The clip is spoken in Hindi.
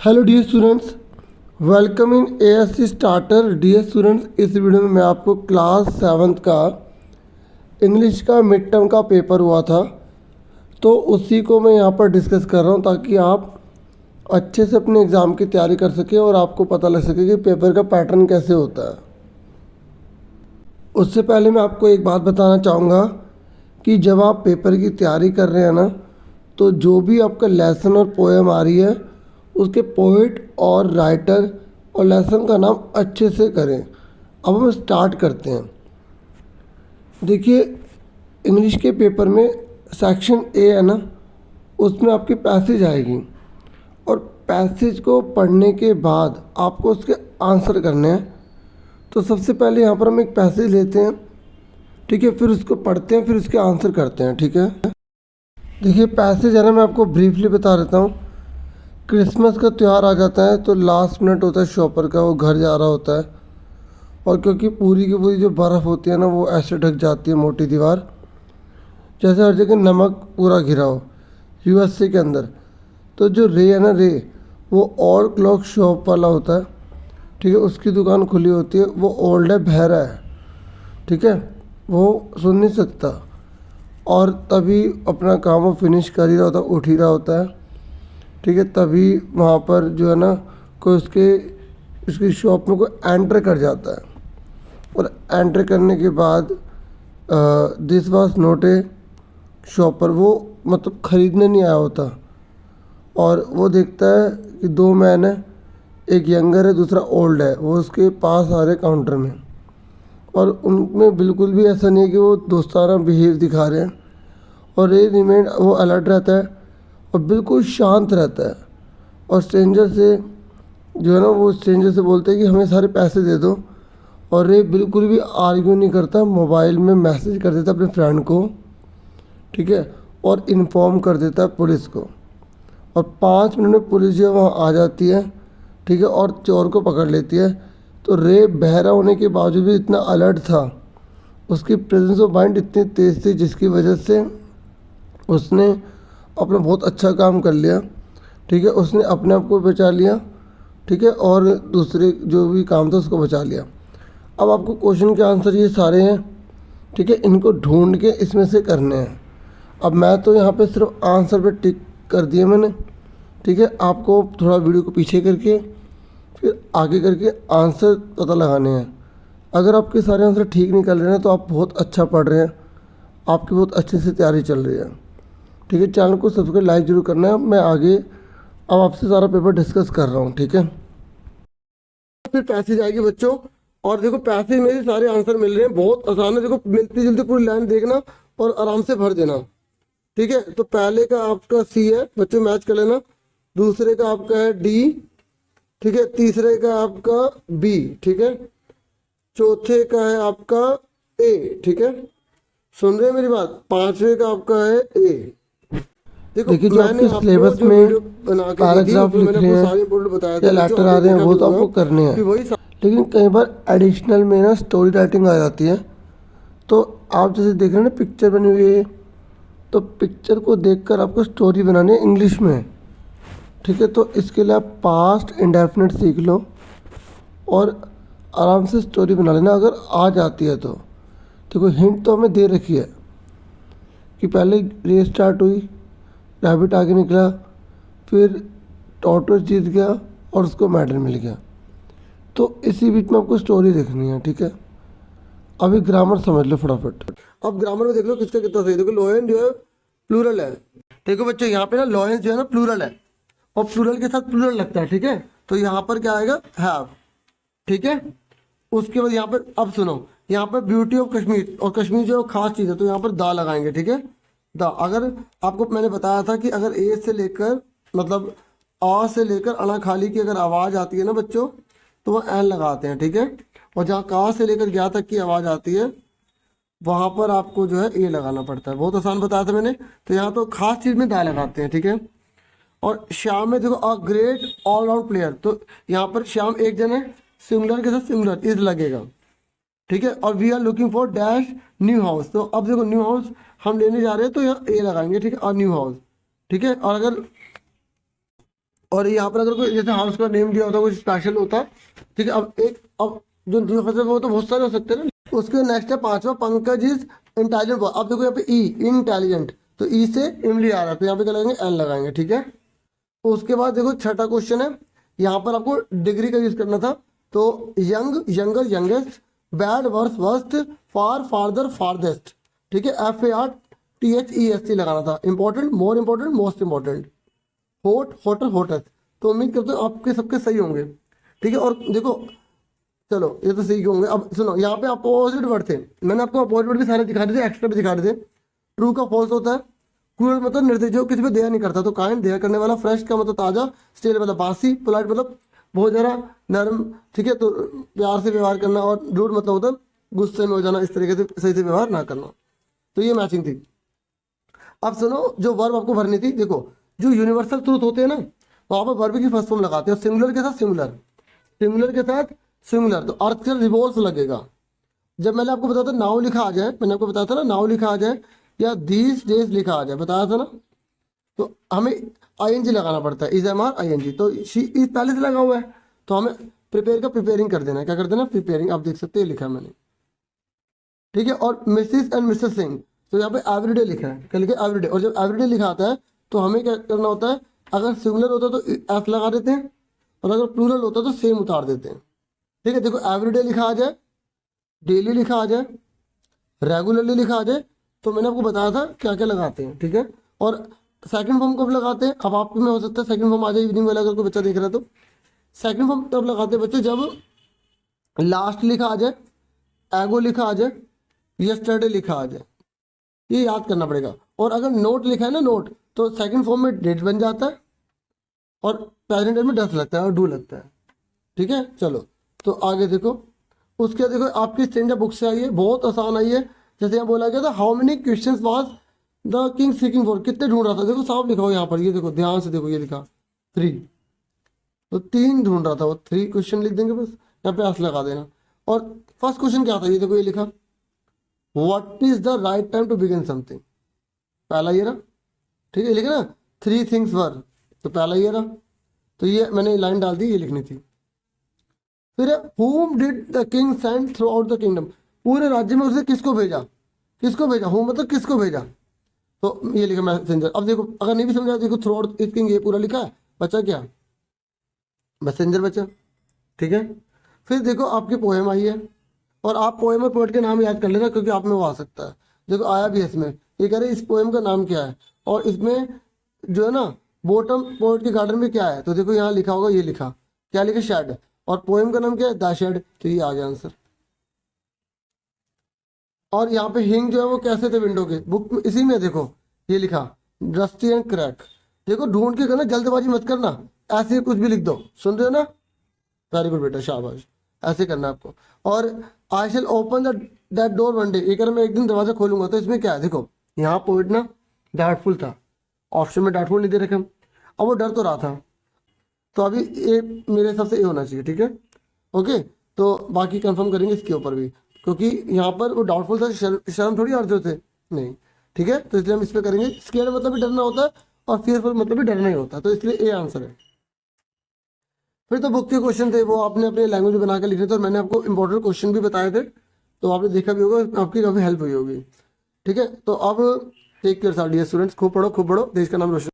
Hello dear students, welcome in ASC starter. Dear students, इस वीडियो में मैं आपको क्लास 7th का इंग्लिश का मिड टर्म का पेपर हुआ था, तो उसी को मैं यहाँ पर डिस्कस कर रहा हूँ ताकि आप अच्छे से अपने एग्ज़ाम की तैयारी कर सकें और आपको पता लग सके कि पेपर का पैटर्न कैसे होता है। उससे पहले मैं आपको एक बात बताना चाहूँगा कि जब आप पेपर की तैयारी कर रहे हैं ना, तो जो भी आपका लेसन और पोएम आ रही है उसके पोइट और राइटर और लेसन का नाम अच्छे से करें। अब हम स्टार्ट करते हैं। देखिए, इंग्लिश के पेपर में सेक्शन ए है ना, उसमें आपकी पैसेज आएगी और पैसेज को पढ़ने के बाद आपको उसके आंसर करने हैं। तो सबसे पहले यहाँ पर हम एक पैसेज लेते हैं, ठीक है, फिर उसको पढ़ते हैं, फिर उसके आंसर करते हैं, ठीक है। देखिए, पैसेज है ना, मैं आपको ब्रीफली बता देता हूँ। क्रिसमस का त्यौहार आ जाता है तो लास्ट मिनट होता है शॉपर का, वो घर जा रहा होता है और क्योंकि पूरी की पूरी जो बर्फ़ होती है ना वो ऐसे ढक जाती है, मोटी दीवार, जैसे हर जगह नमक पूरा घिरा हो यूएसए के अंदर। तो जो रे है ना, रे वो ओल्ड क्लॉक शॉप वाला होता है, ठीक है, उसकी दुकान खुली होती है। वो ओल्ड है, बहरा है, ठीक है, वो सुन नहीं सकता और तभी अपना काम वो फिनिश कर ही रहा होता है, उठ ही रहा होता है, ठीक है। तभी वहाँ पर जो है ना कोई उसकी शॉप में कोई एंटर कर जाता है और एंटर करने के बाद this was not a shopper, वो मतलब ख़रीदने नहीं आया होता। और वो देखता है कि दो मैन है, एक यंगर है दूसरा ओल्ड है, वो उसके पास आ रहे काउंटर में और उनमें बिल्कुल भी ऐसा नहीं है कि वो दोस्ताना बिहेव दिखा रहे हैं। और ये रिमेंड वो अलर्ट रहता है और बिल्कुल शांत रहता है और स्ट्रेंजर से जो है ना, वो स्ट्रेंजर से बोलते हैं कि हमें सारे पैसे दे दो। और ये बिल्कुल भी आर्ग्यू नहीं करता, मोबाइल में मैसेज कर देता अपने फ्रेंड को, ठीक है, और इन्फॉर्म कर देता है पुलिस को। और 5 मिनट में पुलिस जो है वहाँ आ जाती है, ठीक है, और चोर को पकड़ लेती है। तो रे बहरा होने के बावजूद भी इतना अलर्ट था, उसकी प्रेजेंस ऑफ माइंड इतनी तेज़ थी जिसकी वजह से उसने अपना बहुत अच्छा काम कर लिया, ठीक है, उसने अपने आप को बचा लिया, ठीक है, और दूसरे जो भी काम था उसको बचा लिया। अब आपको क्वेश्चन के आंसर ये सारे हैं, ठीक है, इनको ढूंढ के इसमें से करने हैं। अब मैं तो यहाँ पे सिर्फ आंसर पे टिक कर दिया मैंने, ठीक है, आपको थोड़ा वीडियो को पीछे करके फिर आगे करके आंसर पता लगाने हैं। अगर आपके सारे आंसर ठीक निकल रहे हैं तो आप बहुत अच्छा पढ़ रहे हैं, आपकी बहुत अच्छे से तैयारी चल रही है, ठीक है। चैनल को सब्सक्राइब लाइक जरूर करना है। मैं आगे अब आपसे सारा पेपर डिस्कस कर रहा हूँ, ठीक है। फिर पैसेज आएगी बच्चों, और देखो पैसेज में ही सारे आंसर मिल रहे हैं, बहुत आसान है। देखो मिलती जुलती पूरी लाइन देखना और आराम से भर देना, ठीक है। तो पहले का आपका सी है बच्चों, मैच कर लेना। दूसरे का आपका है डी, ठीक है। तीसरे का आपका बी, ठीक है। चौथे का है आपका ए, ठीक है, सुन रहे हैं मेरी बात। पांचवे का आपका है ए। देखिए, जो आपके सिलेबस में पैराग्राफ लिख रहे हैं या लेटर आ रहे हैं वो तो आपको करने हैं, लेकिन कई बार एडिशनल में ना स्टोरी राइटिंग आ जाती है। तो आप जैसे देख रहे हैं ना, पिक्चर बनी हुई है, तो पिक्चर को देखकर आपको स्टोरी बनानी है इंग्लिश में, ठीक है। तो इसके लिए आप पास्ट इंडेफिनिट सीख लो और आराम से स्टोरी बना लेना अगर आ जाती है तो। देखो, हिंट तो हमें दे रखी है कि पहले रेस स्टार्ट हुई, रैबिट आगे निकला, फिर टॉर्टोइस जीत गया और उसको मेडल मिल गया। तो इसी बीच में आपको स्टोरी देखनी है, ठीक है। अभी ग्रामर समझ लो फटाफट। अब ग्रामर में देख लो किसका कितना सही। देखो, लॉयन जो है प्लूरल है। देखो बच्चों, यहाँ पे ना लॉयन जो है ना प्लूरल है और प्लूरल के साथ प्लूरल लगता है, ठीक है। तो यहाँ पर क्या आएगा, हैव, ठीक है। उसके बाद यहाँ पर अब सुनो, यहाँ पर ब्यूटी ऑफ कश्मीर, और कश्मीर जो है खास चीज़ है, तो यहाँ पर दा लगाएंगे, ठीक है, दा। अगर आपको मैंने बताया था कि अगर ए से लेकर मतलब आ से लेकर अना खाली की अगर आवाज़ आती है ना बच्चों, तो वह एन लगाते हैं, ठीक है। और जहाँ का से लेकर गया तक की आवाज़ आती है वहाँ पर आपको जो है ए लगाना पड़ता है। बहुत आसान बताया था मैंने। तो यहाँ तो खास चीज़ में दा लगाते हैं, ठीक है। और श्याम में देखो, अ ग्रेट ऑलराउंड प्लेयर, तो यहाँ पर श्याम एक जन है, सिंगुलर के साथ सिंगुलर इज लगेगा, ठीक है। और we are looking for dash new house, तो अब देखो न्यू हाउस हम लेने जा रहे हैं तो यहाँ ए लगाएंगे, ठीक है, और न्यू हाउस, ठीक है। और अगर और यहाँ पर अगर कोई जैसे हाउस का नेम दिया होता है, कुछ स्पेशल होता है, ठीक है। अब जो न्यू फंक्शन वो तो बहुत सारे हो सकते हैं ना। उसके नेक्स्ट है पांचवा, पंकज इज इंटेलिजेंट। अब देखो यहाँ पे ई, इंटेलिजेंट, तो ई से इमली आ रहा है, तो यहाँ पे क्या लगाएंगे, एन लगाएंगे, ठीक है। उसके बाद देखो छठा क्वेश्चन है, यहाँ पर आपको डिग्री का यूज करना था, तो young, younger, youngest, bad, worse, worst, far, farther, farthest, ठीक है। FARTHEST लगाना था। Important, more important, most important, hot, hotter, hottest. तो उम्मीद करते हो आपके सबके सही होंगे, ठीक है। और देखो चलो ये तो सही होंगे। अब सुनो, यहाँ पे अपोजिट वर्ड थे, मैंने आपको अपोजिट वर्ड भी सारे दिखा दिए थे, एक्स्ट्रा भी दिखा दिए थे। ट्रू का फॉल्स होता है, क्रूअल मतलब निर्दयी, जो किसी पे दया नहीं करता, तो काइंड, दया करने वाला। फ्रेश का मतलब ताजा, स्टेल मतलब बासी, पोलाइट मतलब बहुत ज़्यादा नरम, ठीक है, तो प्यार से व्यवहार करना। और रूड मतलब होता है गुस्से में हो जाना, इस तरीके से सही से व्यवहार ना करना। तो ये मैचिंग थी। अब सुनो, जो वर्ब आपको भरनी थी, देखो जो यूनिवर्सल ट्रूथ होते हैं ना, वहां पर वर्ब की फर्स्ट फॉर्म लगाते हैं, सिंगुलर के साथ सिंगुलर, सिंगुलर के साथ सिंगुलर, तो अर्थ से रिवोल्व लगेगा। जब मैंने आपको बताया था नाउ लिखा आ जाए, मैंने आपको बताया था ना नाउ लिखा आ जाए या दीज डेज लिखा आ जाए, बताया था ना, तो हमें ING लगाना पड़ता है, इज एम आर ING। तो शी इज पहले से लगा हुआ है, तो हमें प्रिपेयर का प्रिपेयरिंग कर देना है। क्या कर देना, प्रिपेयरिंग। आप देख सकते हैं लिखा है मैंने, ठीक है। और मिसिस एंड मिसेस सिंह, तो यहाँ पे एवरीडे लिखा है, क्या लिखा है, एवरीडे। और जब एवरीडे लिखा आता है तो हमें क्या करना होता है, अगर सिंगुलर होता है तो एफ लगा देते हैं, और अगर प्लूरल होता है तो सेम उतार देते हैं, ठीक है। देखो एवरीडे लिखा आ जाए, डेली लिखा आ जाए, रेगुलरली लिखा आ जाए, तो मैंने आपको बताया था क्या क्या लगाते हैं, ठीक है। और सेकंड फॉर्म कब लगाते हैं, अब आप में हो सकता है सेकंड फॉर्म आ जाए इवनिंग वाला, अगर कोई बच्चा देख रहा है तो। सेकंड फॉर्म तब लगाते हैं बच्चे जब लास्ट लिखा आ जाए, एगो लिखा आ जाए, यस्टरडे लिखा आ जाए, ये याद करना पड़ेगा। और अगर नोट लिखा है ना, नोट, तो सेकंड फॉर्म में डेट बन जाता है, और प्रेजेंट में डस लगता है और डू लगता है, ठीक है। चलो तो आगे देखो, उसके देखो आपकी स्ट्रेंजर बुक से आई है, बहुत आसान आई है। जैसे यहाँ बोला गया था, how many questions was the king seeking for, कितने ढूंढ रहा था, देखो साफ लिखा हो यहाँ पर, ये देखो ध्यान से देखो, ये लिखा 3, तो 3 ढूंढ रहा था वो, 3 क्वेश्चन लिख देंगे बस, यहाँ पे एस लगा देना। और फर्स्ट क्वेश्चन क्या था, ये देखो ये लिखा, what is the right time to begin something, पहला ये रहा, ठीक है, लिखा ना 3 थिंग्स वर, तो पहला ये रहा, तो ये मैंने लाइन डाल दी, ये लिखनी थी। फिर whom did the king send throughout the kingdom, पूरे राज्य में उसने किसको भेजा, किसको भेजा, whom मतलब किसको भेजा, तो ये लिखा मैसेंजर। अब देखो अगर नहीं भी समझा, देखो थ्रू आउट इज किंग, ये पूरा लिखा है, बचा क्या, मैसेंजर बचा, ठीक है। फिर देखो आपकी पोएम आई है, और आप पोएम और पोएट के नाम याद कर लेना, क्योंकि आप में वो आ सकता है। देखो आया भी है इसमें, ये कह रहे इस पोएम का नाम क्या है, और इसमें जो है ना बॉटम पोएट के गार्डन में क्या है, तो देखो यहाँ लिखा होगा, ये लिखा, क्या लिखा, शेड, और पोएम का नाम क्या है, द शेड, तो ये आ गया आंसर। और यहाँ पे हिंग जो है वो कैसे थे विंडो के, बुक में इसी में देखो ये लिखा, रस्टी एंड क्रैक। देखो ढूंढ के करना, जल्दबाजी मत करना, ऐसे कुछ भी लिख दो, सुन रहे हो ना, वेरी गुड बेटा, शाबाश, ऐसे करना आपको। और I shall open the that door one day, ये कर मैं एक दिन दरवाजा खोलूंगा, तो इसमें क्या है, देखो यहाँ पोइट ना डाउटफुल था, ऑप्शन में डाउटफुल नहीं दे रखे हम, अब वो डर तो रहा था, तो अभी ये मेरे हिसाब से ये होना चाहिए, ठीक है, ओके। तो बाकी कंफर्म करेंगे इसके ऊपर भी, क्योंकि यहाँ पर वो डाउटफुल था, शर्म थोड़ी और जो थे, नहीं, ठीक है, तो इसलिए हम इस पर करेंगे। स्केयर मतलब भी डरना होता है, और फियरफुल मतलब भी डरना ही होता है, तो इसलिए ये आंसर है। फिर तो बुक के क्वेश्चन थे, वो आपने अपने लैंग्वेज में बना के लिखे थे, और मैंने आपको इंपॉर्टेंट क्वेश्चन भी बताए थे, तो आपने देखा भी होगा, आपकी काफ़ी हेल्प हुई होगी, ठीक है। तो अब टेक केयर डियर स्टूडेंट्स, खूब पढ़ो, देश का नाम रोशन